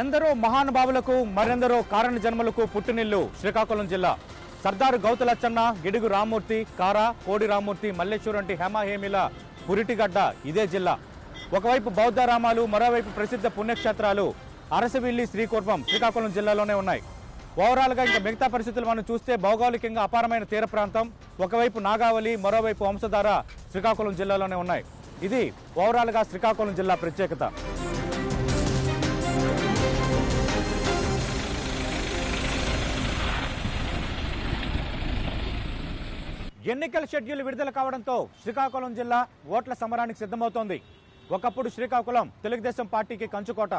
ఎందరో మహానుభావులకు మరెందరో కారణ జన్మలకు పుట్టినిల్లు శ్రీకాకుళం జిల్లా. సర్దారు గౌతులచ్చన్న, గిడుగు రామ్మూర్తి, కారా, కోడి రామ్మూర్తి, మల్లేశ్వరం వంటి హేమహేమిల పురిటిగడ్డ ఇదే జిల్లా. ఒకవైపు బౌద్ధరామాలు, మరోవైపు ప్రసిద్ధ పుణ్యక్షేత్రాలు అరసవిల్లి, శ్రీకూర్మం శ్రీకాకుళం జిల్లాలోనే ఉన్నాయి. ఓవరాల్గా ఇంకా మిగతా పరిస్థితులు మనం చూస్తే భౌగోళికంగా అపారమైన తీర ప్రాంతం, ఒకవైపు నాగావళి, మరోవైపు వంశధార శ్రీకాకుళం జిల్లాలోనే ఉన్నాయి. ఇది ఓవరాల్గా శ్రీకాకుళం జిల్లా ప్రత్యేకత. ఎన్నికల షెడ్యూల్ విడుదల కావడంతో శ్రీకాకుళం జిల్లా ఓట్ల సమరానికి సిద్ధమవుతోంది. ఒకప్పుడు శ్రీకాకుళం తెలుగుదేశం పార్టీకి కంచుకోట.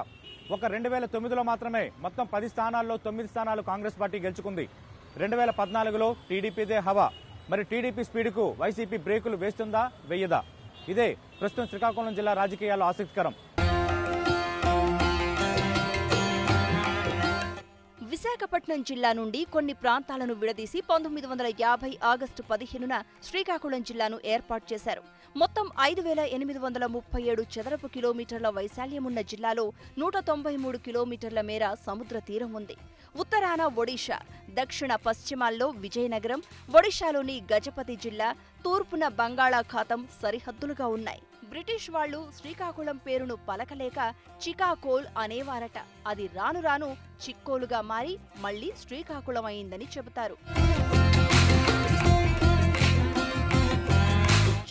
ఒక 2009లో మాత్రమే మొత్తం 10 స్థానాల్లో 9 స్థానాలు కాంగ్రెస్ పార్టీ గెలుచుకుంది. 2014లో టీడీపీదే హవా. మరి టీడీపీ స్పీడ్కు వైసీపీ బ్రేకులు వేస్తుందా, వెయ్యదా? ఇదే ప్రస్తుతం శ్రీకాకుళం జిల్లా రాజకీయాల్లో ఆసక్తికరం. విశాఖపట్నం జిల్లా నుండి కొన్ని ప్రాంతాలను విడదీసి 1950 ఆగస్టు 15న శ్రీకాకుళం జిల్లాను ఏర్పాటు చేశారు. మొత్తం 5837 చదరపు కిలోమీటర్ల వైశాల్యమున్న జిల్లాలో 193 కిలోమీటర్ల మేర సముద్ర తీరం ఉంది. ఉత్తరాన ఒడిషా, దక్షిణ పశ్చిమాల్లో విజయనగరం, ఒడిషాలోని గజపతి జిల్లా, తూర్పున బంగాళాఖాతం సరిహద్దులుగా ఉన్నాయి. బ్రిటిష్ వాళ్లు శ్రీకాకుళం పేరును పలకలేక చికాకోల్ అనేవారట. అది రాను రాను చిక్కోలుగా మారి మళ్లీ శ్రీకాకుళం అయిందని చెబుతారు.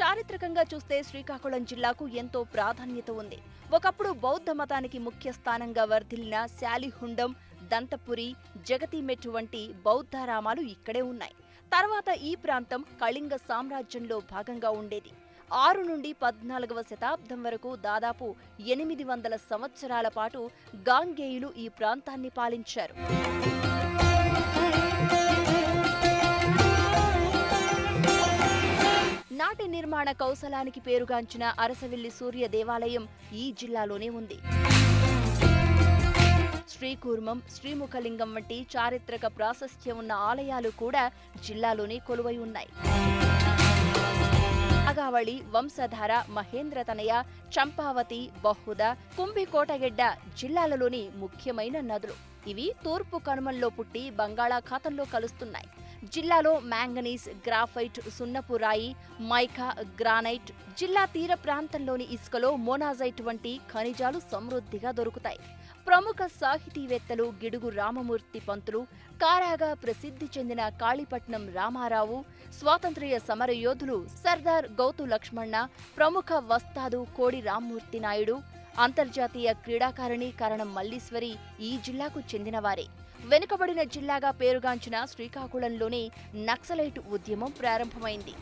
చారిత్రకంగా చూస్తే శ్రీకాకుళం జిల్లాకు ఎంతో ప్రాధాన్యత ఉంది. ఒకప్పుడు బౌద్ధ మతానికి ముఖ్య స్థానంగా వర్ధిల్లిన శాలిహుండం, దంతపురి, జగతిమెట్టు వంటి బౌద్ధారామాలు ఇక్కడే ఉన్నాయి. తర్వాత ఈ ప్రాంతం కళింగ సామ్రాజ్యంలో భాగంగా ఉండేది. 6 నుండి 14వ శతాబ్దం వరకు దాదాపు 800 సంవత్సరాల పాటు గాంగేయులు ఈ ప్రాంతాన్ని పాలించారు. నాటి నిర్మాణ కౌశలానికి పేరుగాంచిన అరసవిల్లి సూర్య దేవాలయం ఈ జిల్లాలోనే ఉంది. శ్రీకూర్మం, శ్రీముఖలింగం వంటి చారిత్రక ప్రాశస్త్యం ఉన్న ఆలయాలు కూడా జిల్లాలోనే కొలువై ఉన్నాయి. నాగావళి, వంశధార, మహేంద్రతనయ, చంపావతి, బహుద, కుంభికోటగెడ్డ జిల్లాలలోని ముఖ్యమైన నదులు. ఇవి తూర్పు కనుమల్లో పుట్టి బంగాళాఖాతంలో కలుస్తున్నాయి. జిల్లాలో మ్యాంగనీస్, గ్రాఫైట్, సున్నపు రాయి, మైకా, గ్రానైట్, జిల్లా తీర ప్రాంతంలోని ఇసుకలో మోనాజైట్ వంటి ఖనిజాలు సమృద్ధిగా దొరుకుతాయి. ప్రముఖ సాహితీవేత్తలు గిడుగు రామమూర్తి పంతులు, కారాగా ప్రసిద్ధి చెందిన కాళీపట్నం రామారావు, స్వాతంత్ర్య సమరయోధులు సర్దార్ గౌతు లక్ష్మణ, ప్రముఖ వస్తాదు కోడి రామ్మూర్తి నాయుడు, అంతర్జాతీయ క్రీడాకారిణి కరణం మల్లీశ్వరి ఈ జిల్లాకు చెందినవారే. వెనుకబడిన జిల్లాగా పేరుగాంచిన శ్రీకాకుళంలోనే నక్సలైట్ ఉద్యమం ప్రారంభమైంది.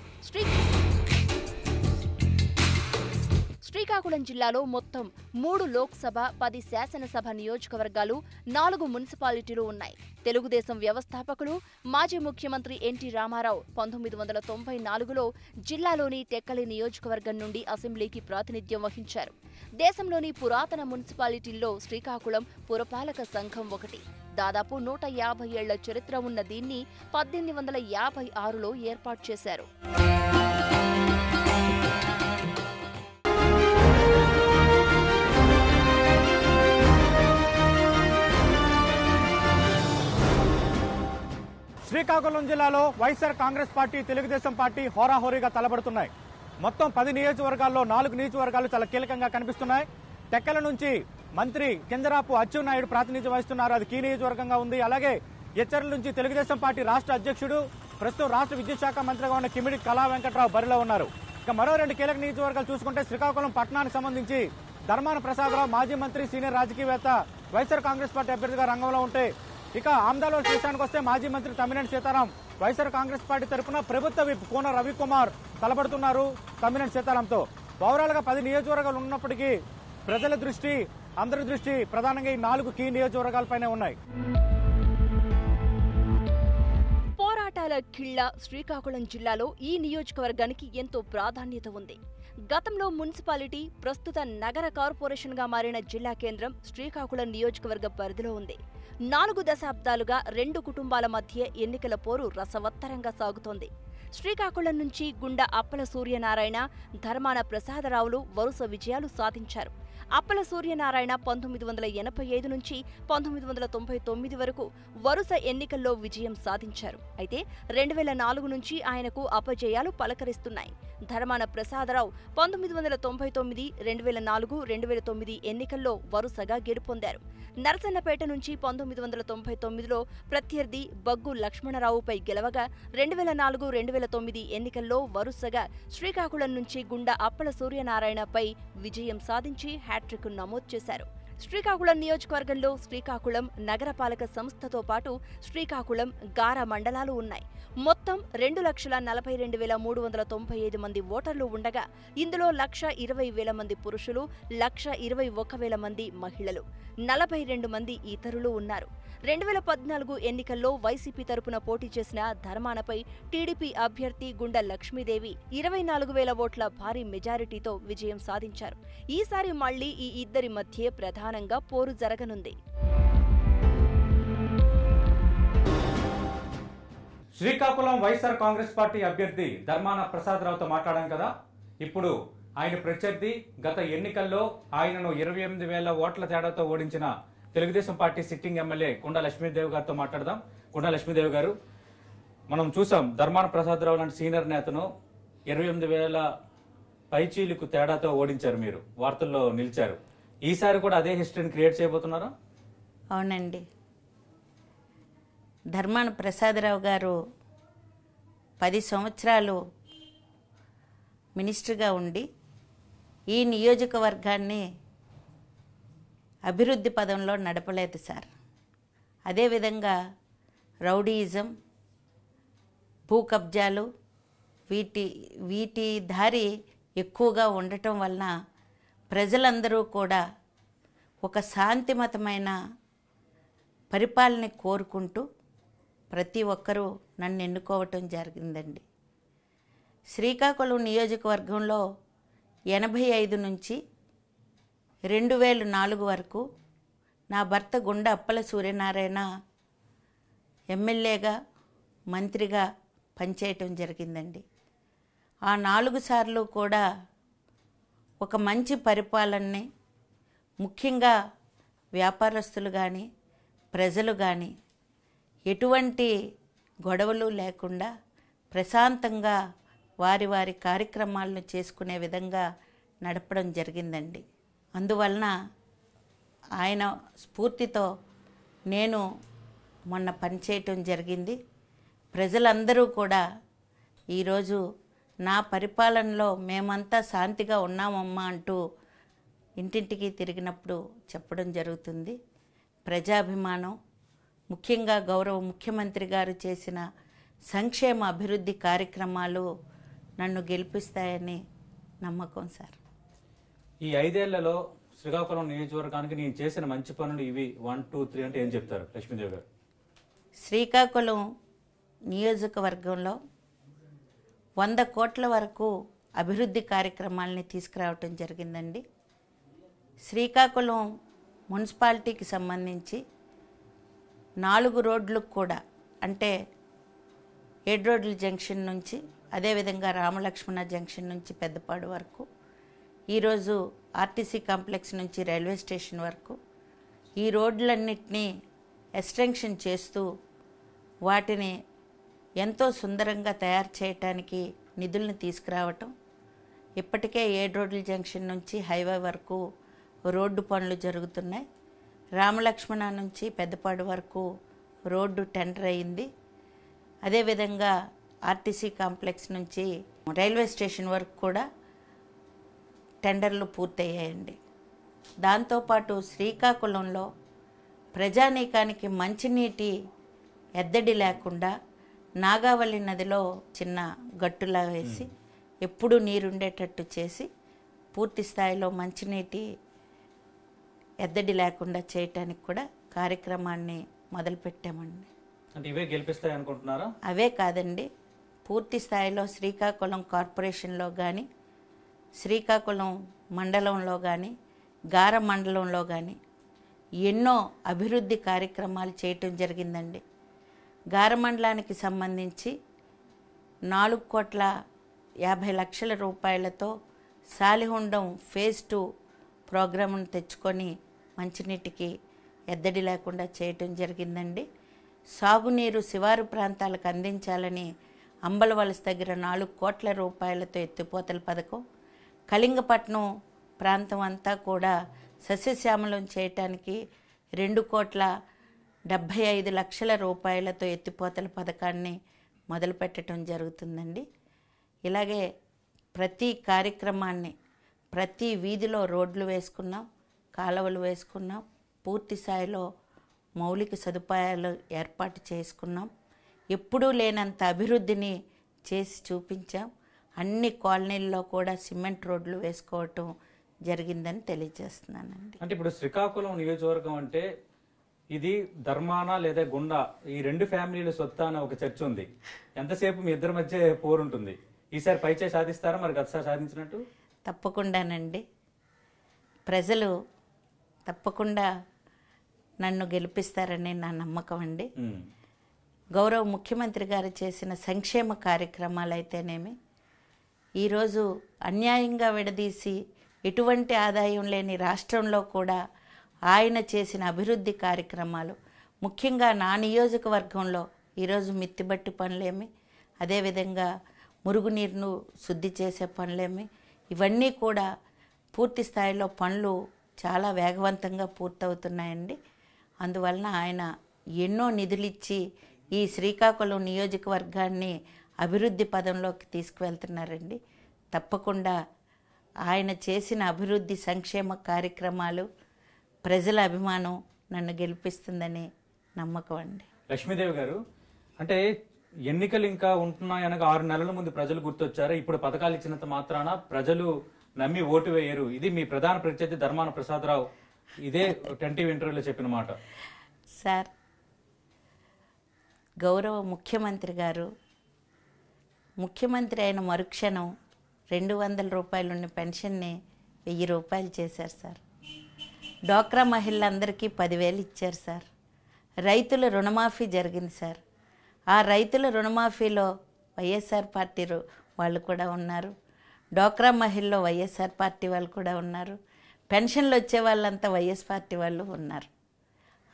శ్రీకాకుళం జిల్లాలో మొత్తం 3 లోక్సభ, 10 శాసనసభ నియోజకవర్గాలు, 4 మున్సిపాలిటీలు ఉన్నాయి. తెలుగుదేశం వ్యవస్థాపకులు, మాజీ ముఖ్యమంత్రి ఎన్టీ రామారావు 1994లో జిల్లాలోని టెక్కలి నియోజకవర్గం నుండి అసెంబ్లీకి ప్రాతినిధ్యం వహించారు. దేశంలోని పురాతన మున్సిపాలిటీల్లో శ్రీకాకుళం పురపాలక సంఘం ఒకటి. దాదాపు 150 ఏళ్ల చరిత్ర ఉన్న దీన్ని 1856లో ఏర్పాటు చేశారు. శ్రీకాకుళం జిల్లాలో వైఎస్ఆర్ కాంగ్రెస్ పార్టీ, తెలుగుదేశం పార్టీ హోరాహోరీగా తలబడుతున్నాయి. మొత్తం 10 నియోజకవర్గాల్లో 4 నియోజకవర్గాలు చాలా కీలకంగా కనిపిస్తున్నాయి. టెక్కల నుంచి మంత్రి కింజరాపు అచ్చెన్నాయుడు ప్రాతినిధ్యం వహిస్తున్నారు. అది కీ నియోజకవర్గంగా ఉంది. అలాగే ఎచ్చర్ల నుంచి తెలుగుదేశం పార్టీ రాష్ట్ర అధ్యక్షుడు, ప్రస్తుతం రాష్ట్ర విద్యుత్ శాఖ మంత్రిగా ఉన్న కిమిడి కళా వెంకట్రావు బరిలో ఉన్నారు. ఇక మరో 2 కీలక నియోజకవర్గాలు చూసుకుంటే శ్రీకాకుళం పట్టణానికి సంబంధించి ధర్మాన ప్రసాదరావు, మాజీ మంత్రి, సీనియర్ రాజకీయవేత్త, వైఎస్ఆర్ కాంగ్రెస్ పార్టీ అభ్యర్థిగా రంగంలో ఉంటే, ఇక ఆమ్దాల విషయానికి వస్తే మాజీ మంత్రి తమ్మినేని సీతారాం వైఎస్ఆర్ కాంగ్రెస్ పార్టీ తరఫున ప్రభుత్వ విప్ కోన రవికుమార్ తలబడుతున్నారు తమ్మినేని సీతారాంతో. ఓవరాల్ గా 10 నియోజకవర్గాలు ఉన్నప్పటికీ ప్రజల దృష్టి, అందరి దృష్టి ప్రధానంగా ఈ 4 కీ నియోజకవర్గాలపైనే ఉన్నాయి. పోరాటాల కిళ్ల శ్రీకాకుళం జిల్లాలో ఈ నియోజకవర్గానికి ఎంతో ప్రాధాన్యత ఉంది. గతంలో మున్సిపాలిటీ, ప్రస్తుత నగర కార్పొరేషన్గా మారిన జిల్లా కేంద్రం శ్రీకాకుళం నియోజకవర్గ పరిధిలో ఉంది. 4 దశాబ్దాలుగా 2 కుటుంబాల మధ్య ఎన్నికల పోరు రసవత్తరంగా సాగుతోంది. శ్రీకాకుళం నుంచి గుండా అప్పల సూర్యనారాయణ, ధర్మాన ప్రసాదరావులు వరుస విజయాలు సాధించారు. అప్పల సూర్యనారాయణ 1985 నుంచి 1999 వరకు వరుస ఎన్నికల్లో విజయం సాధించారు. అయితే 2004 నుంచి ఆయనకు అపజయాలు పలకరిస్తున్నాయి. ధర్మాన ప్రసాదరావు 1999, 2004, 2009 ఎన్నికల్లో వరుసగా గెలుపొందారు. నరసన్నపేట నుంచి 1999లో ప్రత్యర్థి బగ్గు లక్ష్మణరావుపై గెలవగా 2004, 2009 ఎన్నికల్లో వరుసగా శ్రీకాకుళం నుంచి గుండా అప్పల సూర్యనారాయణపై విజయం సాధించి హ్యాట్రిక్ నమోదు చేశారు. శ్రీకాకుళం నియోజకవర్గంలో శ్రీకాకుళం నగరపాలక సంస్థతో పాటు శ్రీకాకుళం, గార మండలాలు ఉన్నాయి. మొత్తం 2,42,395 మంది ఓటర్లు ఉండగా ఇందులో 1,20,000 మంది పురుషులు, 1,21,000 మంది మహిళలు, 42 మంది ఇతరులు ఉన్నారు. 2014 ఎన్నికల్లో వైసీపీ తరపున పోటీ చేసిన ధర్మానపై టీడీపీ అభ్యర్థి గుండ లక్ష్మీదేవి 24,000 ఓట్ల భారీ మెజారిటీతో విజయం సాధించారు. ఈసారి మళ్లీ ఈ ఇద్దరి మధ్య ప్రధానంగా పోరు జరగనుంది. శ్రీకాకుళం వైఎస్ఆర్ కాంగ్రెస్ పార్టీ అభ్యర్థి ధర్మాన ప్రసాదరావుతో మాట్లాడాం కదా. ఇప్పుడు ఆయన ప్రత్యర్థి గత ఎన్నికల్లో ఆయనను 28,000 ఓట్ల తేడాతో ఓడించిన తెలుగుదేశం పార్టీ సిట్టింగ్ ఎమ్మెల్యే కొండ లక్ష్మీదేవి గారితో మాట్లాడదాం. కొండ లక్ష్మీదేవి గారు, మనం చూసాం ధర్మాన ప్రసాదరావు లాంటి సీనియర్ నేతను 28,000 పైచీలకు తేడాతో ఓడించారు, మీరు వార్తల్లో నిలిచారు. ఈసారి కూడా అదే హిస్టరీని క్రియేట్ చేయబోతున్నారా? అవునండి. ధర్మాన ప్రసాదరావు గారు 10 సంవత్సరాలు మినిస్టర్గా ఉండి ఈ నియోజకవర్గాన్ని అభివృద్ధి పదంలో నడపలేదు సార్. అదేవిధంగా రౌడీయిజం, భూ కబ్జాలు వీటి దారి ఎక్కువగా ఉండటం వలన ప్రజలందరూ కూడా ఒక శాంతిమతమైన పరిపాలన కోరుకుంటూ ప్రతి ఒక్కరూ నన్ను ఎన్నుకోవటం జరిగిందండి. శ్రీకాకుళం నియోజకవర్గంలో 85 నుంచి 2004 వరకు నా భర్త గుండ అప్పల సూర్యనారాయణ ఎమ్మెల్యేగా, మంత్రిగా పనిచేయటం జరిగిందండి. ఆ 4 సార్లు కూడా ఒక మంచి పరిపాలనని, ముఖ్యంగా వ్యాపారస్తులు కానీ ప్రజలు కానీ ఎటువంటి గొడవలు లేకుండా ప్రశాంతంగా వారి వారి కార్యక్రమాలను చేసుకునే విధంగా నడపడం జరిగిందండి. అందువలన ఆయన స్ఫూర్తితో నేను మొన్న పనిచేయటం జరిగింది. ప్రజలందరూ కూడా ఈరోజు నా పరిపాలనలో మేమంతా శాంతిగా ఉన్నామమ్మా అంటూ ఇంటింటికి తిరిగినప్పుడు చెప్పడం జరుగుతుంది. ప్రజాభిమానం, ముఖ్యంగా గౌరవ ముఖ్యమంత్రి గారు చేసిన సంక్షేమ అభివృద్ధి కార్యక్రమాలు నన్ను గెలిపిస్తాయని నమ్మకం సార్. ఈ 5 ఏళ్లలో శ్రీకాకుళం నియోజకవర్గానికి నేను చేసిన మంచి పనులు ఇవి 1, 2, 3 అంటే ఏం చెప్తారు లక్ష్మీదేవి గారు? శ్రీకాకుళం నియోజకవర్గంలో 100 కోట్ల వరకు అభివృద్ధి కార్యక్రమాలని తీసుకురావటం జరిగిందండి. శ్రీకాకుళం మున్సిపాలిటీకి సంబంధించి 4 రోడ్లకు కూడా, అంటే ఏడ్రోడ్ల జంక్షన్ నుంచి, అదేవిధంగా రామలక్ష్మణ జంక్షన్ నుంచి పెద్దపాడు వరకు, ఈరోజు ఆర్టీసీ కాంప్లెక్స్ నుంచి రైల్వే స్టేషన్ వరకు ఈ రోడ్లన్నిటినీ ఎక్స్టెన్షన్ చేస్తూ వాటిని ఎంతో సుందరంగా తయారు చేయటానికి నిధులను తీసుకురావటం. ఇప్పటికే ఏడ్రోడ్ల జంక్షన్ నుంచి హైవే వరకు రోడ్డు పనులు జరుగుతున్నాయి. రామలక్ష్మణ నుంచి పెద్దపాడు వరకు రోడ్డు టెండర్ అయింది. అదేవిధంగా ఆర్టీసీ కాంప్లెక్స్ నుంచి రైల్వే స్టేషన్ వరకు కూడా టెండర్లు పూర్తయ్యాయండి. దాంతోపాటు శ్రీకాకుళంలో ప్రజానీకానికి మంచినీటి ఎద్దడి లేకుండా నాగావళి నదిలో చిన్న గట్టులా వేసి ఎప్పుడూ నీరుండేటట్టు చేసి పూర్తి స్థాయిలో మంచినీటి ఎద్దడి లేకుండా చేయటానికి కూడా కార్యక్రమాన్ని మొదలుపెట్టామండి. అంటే ఇవే గెలిపిస్తాయి అనుకుంటున్నారా? అవే కాదండి, పూర్తి స్థాయిలో శ్రీకాకుళం కార్పొరేషన్లో కానీ, శ్రీకాకుళం మండలంలో కానీ, గార మండలంలో కానీ ఎన్నో అభివృద్ధి కార్యక్రమాలు చేయటం జరిగిందండి. గార మండలానికి సంబంధించి 4,50,00,000 రూపాయలతో సాలిహుండం ఫేజ్ 2 ప్రోగ్రామును తెచ్చుకొని మంచినీటికి ఎద్దడి లేకుండా చేయటం జరిగిందండి. సాగునీరు శివారు ప్రాంతాలకు అందించాలని అంబలవలస దగ్గర 4 కోట్ల రూపాయలతో ఎత్తిపోతల పథకం, కళింగపట్నం ప్రాంతం అంతా కూడా సస్యశ్యామలం చేయటానికి 2,75,00,000 రూపాయలతో ఎత్తిపోతల పథకాన్ని మొదలుపెట్టడం జరుగుతుందండి. ఇలాగే ప్రతి కార్యక్రమాన్ని ప్రతి వీధిలో రోడ్లు వేసుకున్నాం, కాలువలు వేసుకున్నాం, పూర్తి స్థాయిలో మౌలిక సదుపాయాలు ఏర్పాటు చేసుకున్నాం. ఎప్పుడూ లేనంత అభివృద్ధిని చేసి చూపించాం. అన్ని కాలనీల్లో కూడా సిమెంట్ రోడ్లు వేసుకోవటం జరిగిందని తెలియజేస్తున్నానండి. అంటే ఇప్పుడు శ్రీకాకుళం నియోజకవర్గం అంటే ఇది ధర్మాన లేదా గుండా ఈ 2 ఫ్యామిలీల సొత్తా అనే ఒక చర్చ ఉంది. ఎంతసేపు మీ ఇద్దరి మధ్య పోరు ఉంటుంది. ఈసారి పైచే సాధిస్తారా మరి గతసారి సాధించినట్టు? తప్పకుండానండి. ప్రజలు తప్పకుండా నన్ను గెలిపిస్తారని నా నమ్మకం అండి. గౌరవ ముఖ్యమంత్రి గారు చేసిన సంక్షేమ కార్యక్రమాలు అయితేనేమి, ఈరోజు అన్యాయంగా విడదీసి ఎటువంటి ఆదాయం లేని రాష్ట్రంలో కూడా ఆయన చేసిన అభివృద్ధి కార్యక్రమాలు, ముఖ్యంగా నా నియోజకవర్గంలో ఈరోజు మిత్తిబట్టి పనులేమి, అదేవిధంగా మురుగునీరును శుద్ధి చేసే పనులేమి, ఇవన్నీ కూడా పూర్తి స్థాయిలో పనులు చాలా వేగవంతంగా పూర్తవుతున్నాయండి. అందువలన ఆయన ఎన్నో నిధులిచ్చి ఈ శ్రీకాకుళం నియోజకవర్గాన్ని అభివృద్ధి పదంలోకి తీసుకువెళ్తున్నారండి. తప్పకుండా ఆయన చేసిన అభివృద్ధి సంక్షేమ కార్యక్రమాలు, ప్రజల అభిమానం నన్ను గెలిపిస్తుందని నమ్మకం అండి. లక్ష్మీదేవి గారు, అంటే ఎన్నికలు ఇంకా ఉంటున్నాయనగా 6 నెలల ముందు ప్రజలు గుర్తొచ్చారు. ఇప్పుడు పథకాలు ఇచ్చినంత మాత్రాన ప్రజలు నమ్మి ఓటు వేయరు. ఇది మీ ప్రధాన ప్రత్యర్థి ధర్మాన ప్రసాదరావు ఇదే 10 ఇంటర్వ్యూలో చెప్పిన మాట. సార్, గౌరవ ముఖ్యమంత్రి గారు ముఖ్యమంత్రి అయిన మరుక్షణం 200 రూపాయలు ఉన్న పెన్షన్ని 1000 రూపాయలు చేశారు సార్. డ్వాక్రా మహిళలందరికీ 10,000 ఇచ్చారు సార్. రైతుల రుణమాఫీ జరిగింది సార్. ఆ రైతుల రుణమాఫీలో వైఎస్ఆర్ పార్టీ వాళ్ళు కూడా ఉన్నారు. డ్వాక్రా మహిళలో వైఎస్ఆర్ పార్టీ వాళ్ళు కూడా ఉన్నారు. పెన్షన్లు వచ్చే వాళ్ళంతా వైఎస్ పార్టీ వాళ్ళు ఉన్నారు.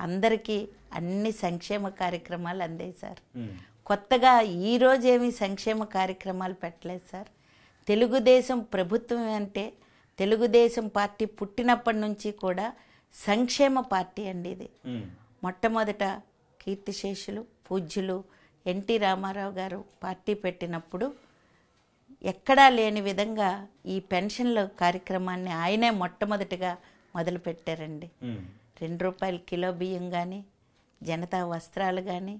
అందరికీ అన్ని సంక్షేమ కార్యక్రమాలు అందాయి సార్. కొత్తగా ఈరోజు ఏమీ సంక్షేమ కార్యక్రమాలు పెట్టలేదు సార్. తెలుగుదేశం ప్రభుత్వం అంటే తెలుగుదేశం పార్టీ పుట్టినప్పటి నుంచి కూడా సంక్షేమ పార్టీ అండి ఇది. మొట్టమొదట కీర్తిశేషులు పూజ్యులు ఎన్టీ రామారావు గారు పార్టీ పెట్టినప్పుడు ఎక్కడా లేని విధంగా ఈ పెన్షన్ల కార్యక్రమాన్ని ఆయనే మొట్టమొదటిగా మొదలుపెట్టారండి. 2 రూపాయల కిలో బియ్యం కానీ, జనతా వస్త్రాలు కానీ,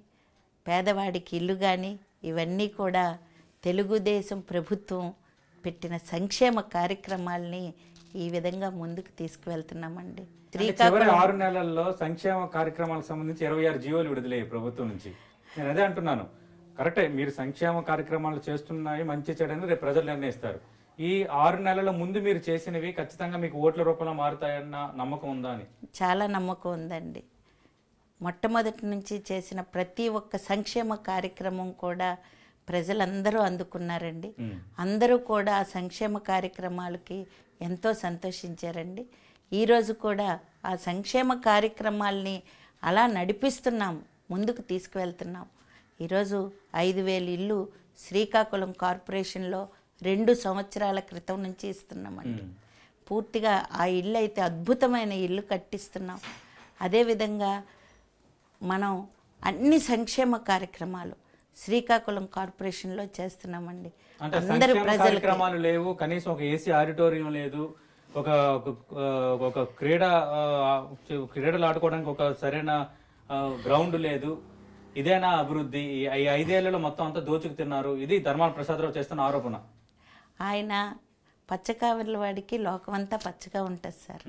పేదవాడికి ఇల్లు కానీ, ఇవన్నీ కూడా తెలుగుదేశం ప్రభుత్వం పెట్టిన సంక్షేమ కార్యక్రమాలని ఈ విధంగా ముందుకు తీసుకువెళ్తున్నామండి. చివరి 6 నెలల్లో సంక్షేమ కార్యక్రమాలకు సంబంధించి 26 జీవోలు విడుదలయ్యాయి ప్రభుత్వం నుంచి. నేను అదే అంటున్నాను, కరెక్టే, మీరు సంక్షేమ కార్యక్రమాలు చేస్తున్నాయి, మంచి చెడని రేపు ప్రజలు నిర్ణయిస్తారు. ఈ 6 నెలల ముందు మీరు చేసినవి ఖచ్చితంగా మీకు ఓట్ల రూపంలో మారుతాయన్న నమ్మకం ఉందా అని? చాలా నమ్మకం ఉందండి. మొట్టమొదటి నుంచి చేసిన ప్రతి ఒక్క సంక్షేమ కార్యక్రమం కూడా ప్రజలందరూ అందుకున్నారండి. అందరూ కూడా ఆ సంక్షేమ కార్యక్రమాలకి ఎంతో సంతోషించారండి. ఈరోజు కూడా ఆ సంక్షేమ కార్యక్రమాల్ని అలా నడిపిస్తున్నాం, ముందుకు తీసుకువెళ్తున్నాం. ఈరోజు 5,000 ఇల్లు శ్రీకాకుళం కార్పొరేషన్లో 2 సంవత్సరాల క్రితం నుంచి ఇస్తున్నామండి. పూర్తిగా ఆ ఇల్లు అయితే అద్భుతమైన ఇల్లు కట్టిస్తున్నాం. అదేవిధంగా మనం అన్ని సంక్షేమ కార్యక్రమాలు శ్రీకాకుళం కార్పొరేషన్లో చేస్తున్నామండి. అందరు కార్యక్రమాలు లేవు, కనీసం ఒక ఏసీ ఆడిటోరియం లేదు, ఒక క్రీడలు ఆడుకోవడానికి ఒక సరైన గ్రౌండ్ లేదు. ఇదేనా అభివృద్ధి? ఈ 5 ఏళ్లలో మొత్తం అంతా దోచుకు తిన్నారు. ఇది ధర్మాన ప్రసాదరావు చేస్తున్న ఆరోపణ. ఆయన పచ్చకావర్ల వాడికి లోకమంతా పచ్చగా ఉంటుంది సార్.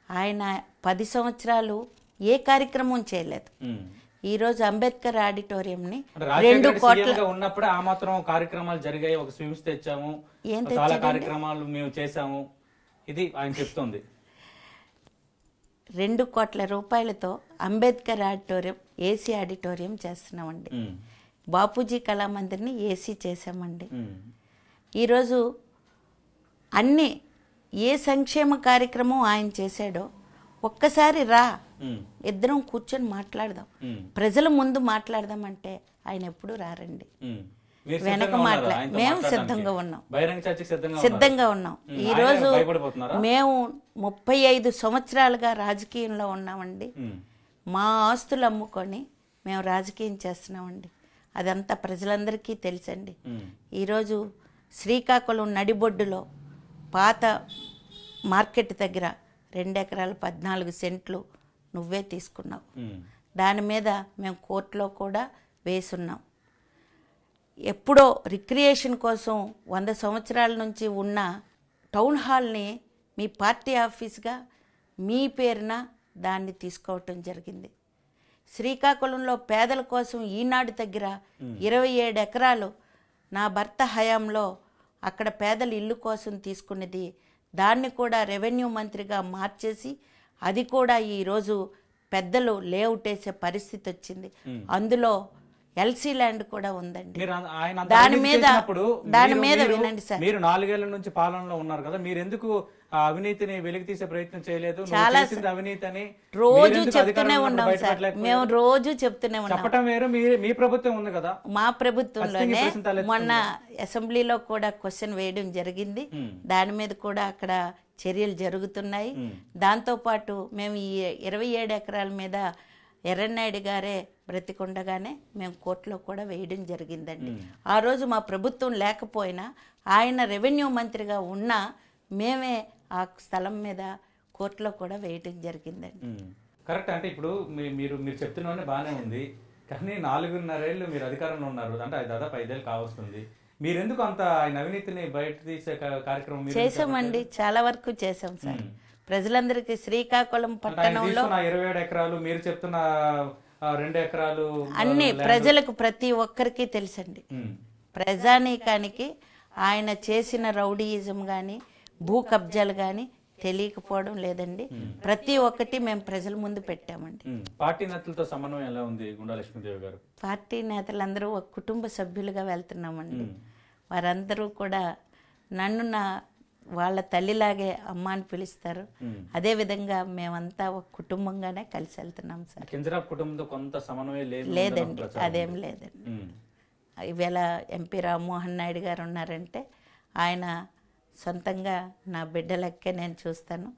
ఆయన 10 సంవత్సరాలు ఏ కార్యక్రమం చేయలేదు. ఈరోజు అంబేద్కర్ ఆడిటోరియంని 2 కోట్ల ఉన్నప్పుడే ఆ మాత్రం కార్యక్రమాలు జరిగాయి. ఒక స్విమ్స్ తెచ్చాము, చాలా కార్యక్రమాలు మేము చేశాము, ఇది ఆయన చెప్తోంది. 2 కోట్ల రూపాయలతో అంబేద్కర్ ఆడిటోరియం, ఏసీ ఆడిటోరియం చేస్తున్నామండి. బాపూజీ కళామందిర్ని ఏసీ చేసామండి. ఈరోజు అన్ని ఏ సంక్షేమ కార్యక్రమం ఆయన చేశాడో ఒక్కసారి రా, ఇద్దరం కూర్చొని మాట్లాడదాం, ప్రజల ముందు మాట్లాడదామంటే ఆయన ఎప్పుడు రారండి. వెనక మేము సిద్ధంగా ఉన్నాం, సిద్ధంగా ఉన్నాం. ఈరోజు మేము 35 సంవత్సరాలుగా రాజకీయంలో ఉన్నామండి. మా ఆస్తులు అమ్ముకొని మేము రాజకీయం చేస్తున్నామండి. అదంతా ప్రజలందరికీ తెలుసండి. ఈరోజు శ్రీకాకుళం నడిబొడ్డులో పాత మార్కెట్ దగ్గర 2 ఎకరాల 14 సెంట్లు నువ్వే తీసుకున్నావు. దాని మీద మేము కోర్టులో కూడా వేసున్నాం. ఎప్పుడో రిక్రియేషన్ కోసం 100 సంవత్సరాల నుంచి ఉన్న టౌన్ హాల్ని మీ పార్టీ ఆఫీస్గా మీ పేరున దాన్ని తీసుకోవటం జరిగింది. శ్రీకాకుళంలో పేదల కోసం ఈనాడు దగ్గర 27 ఎకరాలు నా భర్త హయాంలో అక్కడ పేదల ఇల్లు కోసం తీసుకున్నది, దాన్ని కూడా రెవెన్యూ మంత్రిగా మార్చేసి అది కూడా ఈరోజు పెద్దలు లేఅవుట్ వేసే పరిస్థితి వచ్చింది. అందులో ఎల్సీ ల్యాండ్ కూడా ఉందండి. దాని మీద వినండి సార్, మీరు 4 ఏళ్ల నుంచి పాలనలో ఉన్నారు కదా, మీరు ఎందుకు అవినీతిని వెలికి తీసే ప్రయత్నం చేయలేదు? చాలా అవినీతిని రోజు చెప్తూనే ఉన్నాం సార్, మేము రోజు చెప్తూనే ఉన్నాం. చెప్పటం వేరు, మీ ప్రభుత్వం ఉంది కదా. మా ప్రభుత్వంలోనే మొన్న అసెంబ్లీలో కూడా క్వశ్చన్ వేయడం జరిగింది. దాని మీద కూడా అక్కడ చర్యలు జరుగుతున్నాయి. దాంతోపాటు మేము ఈ 27 ఎకరాల మీద ఎర్రన్నాయుడు గారే బ్రతికుండగానే మేము కోర్టులో కూడా వేయడం జరిగిందండి. ఆ రోజు మా ప్రభుత్వం లేకపోయినా ఆయన రెవెన్యూ మంత్రిగా ఉన్నా మేమే ఆ స్థలం మీద కోర్టులో కూడా వేయడం జరిగిందండి. కరెక్ట్. అంటే ఇప్పుడు మీరు చెప్తున్నవన్నీ బాగానే ఉంది, కానీ 4.5 ఏళ్ళు మీరు అధికారంలో ఉన్నారు, అంటే అది దాదాపు 5 ఏళ్ళు కావస్తుంది. మీరెందుకు అంత ఆయన అవినీతిని బయట తీసే కార్యక్రమం చేసామండి? చాలా వరకు చేసాం సార్. ప్రజలందరికీ శ్రీకాకుళం పట్టణంలో 27 ఎకరాలు, మీరు చెప్తున్న 2 ఎకరాలు అన్ని ప్రజలకు ప్రతి ఒక్కరికి తెలుసండి. ప్రజానీకానికి ఆయన చేసిన రౌడీయిజం కానీ భూ కబ్జాలు కానీ తెలియకపోవడం లేదండి. ప్రతి ఒక్కటి మేము ప్రజల ముందు పెట్టామండి. పార్టీ నేతలతో సమన్వయం ఎలా ఉంది గుండా లక్ష్మీదేవి గారు? పార్టీ నేతలందరూ ఒక కుటుంబ సభ్యులుగా వెళ్తున్నామండి. వారందరూ కూడా నన్ను వాళ్ళ తల్లిలాగే అమ్మ అని పిలుస్తారు. అదే విధంగా మేమంతా ఒక కుటుంబంగానే కలిసి వెళ్తున్నాం సార్. కింజరాపు కుటుంబంతో కొంత సమన్వయం లేదండి, అదేం లేదండి. ఈవేళ ఎంపీ రామ్మోహన్ నాయుడు గారు ఉన్నారంటే ఆయన సొంతంగా నా బిడ్డలకే నేను చూస్తాను,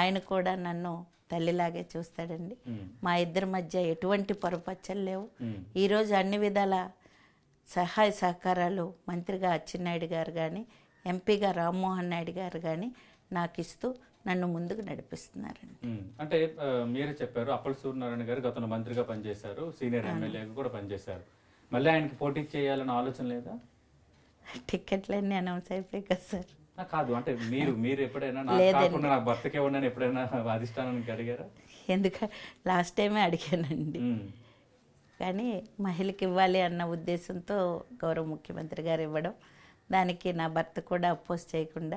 ఆయన కూడా నన్ను తల్లిలాగే చూస్తాడండి. మా ఇద్దరి మధ్య ఎటువంటి పొరపచ్చలు లేవు. ఈరోజు అన్ని విధాల సహాయ సహకారాలు మంత్రిగా అచ్చెన్నాయుడు గారు కానీ ఎంపీగా రామ్మోహన్ నాయుడు గారు కానీ నాకు ఇస్తూ నన్ను ముందుకు నడిపిస్తున్నారండి. అంటే మీరే చెప్పారు, అప్పల సూర్యనారాయణ గారు గతంలో మంత్రిగా పనిచేశారు, సీనియర్ ఎమ్మెల్యేగా కూడా పనిచేశారు. మళ్ళీ ఆయనకి పోటీ చేయాలన్న ఆలోచన లేదా? టికెట్లన్నీ అనౌన్స్ అయిపోయి కదా సార్. కాదు, అంటే మీరు ఎప్పుడైనా నా భర్తకే ఉన్నాను ఎప్పుడైనా అధిష్టానానికి అడిగారా? ఎందుకు లాస్ట్ టైమే అడిగానండి, కానీ మహిళకి ఇవ్వాలి అన్న ఉద్దేశంతో గౌరవ ముఖ్యమంత్రి గారు ఇవ్వడం, దానికి నా భర్త కూడా అపోజ్ చేయకుండా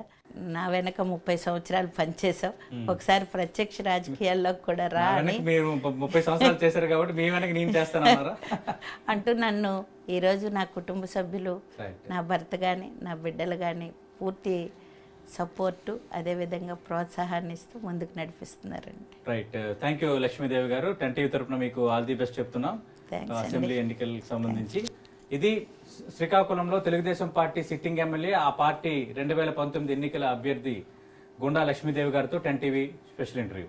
నా వెనక 30 సంవత్సరాలు పనిచేసాం, ఒకసారి ప్రత్యక్ష రాజకీయాల్లో కూడా రా అని 30 సంవత్సరాలు చేశారు కాబట్టి మీ వెనక నేను చేస్తానన్నారా అంటూ నన్ను ఈరోజు నా కుటుంబ సభ్యులు, నా భర్త కానీ నా బిడ్డలు కానీ పూర్తి సపోర్టు, అదేవిధంగా ప్రోత్సాహాన్ని ఇస్తూ ముందుకు నడిపిస్తున్నారండి. రైట్. థ్యాంక్ యూ లక్ష్మీదేవి గారు. 10TV తరఫున మీకు ఆల్ ది బెస్ట్ చెప్తున్నాం అసెంబ్లీ ఎన్నికలకు సంబంధించి. ఇది శ్రీకాకుళంలో తెలుగుదేశం పార్టీ సిట్టింగ్ ఎమ్మెల్యే, ఆ పార్టీ 2019 ఎన్నికల అభ్యర్థి గుండా లక్ష్మీదేవి గారితో 10TV స్పెషల్ ఇంటర్వ్యూ.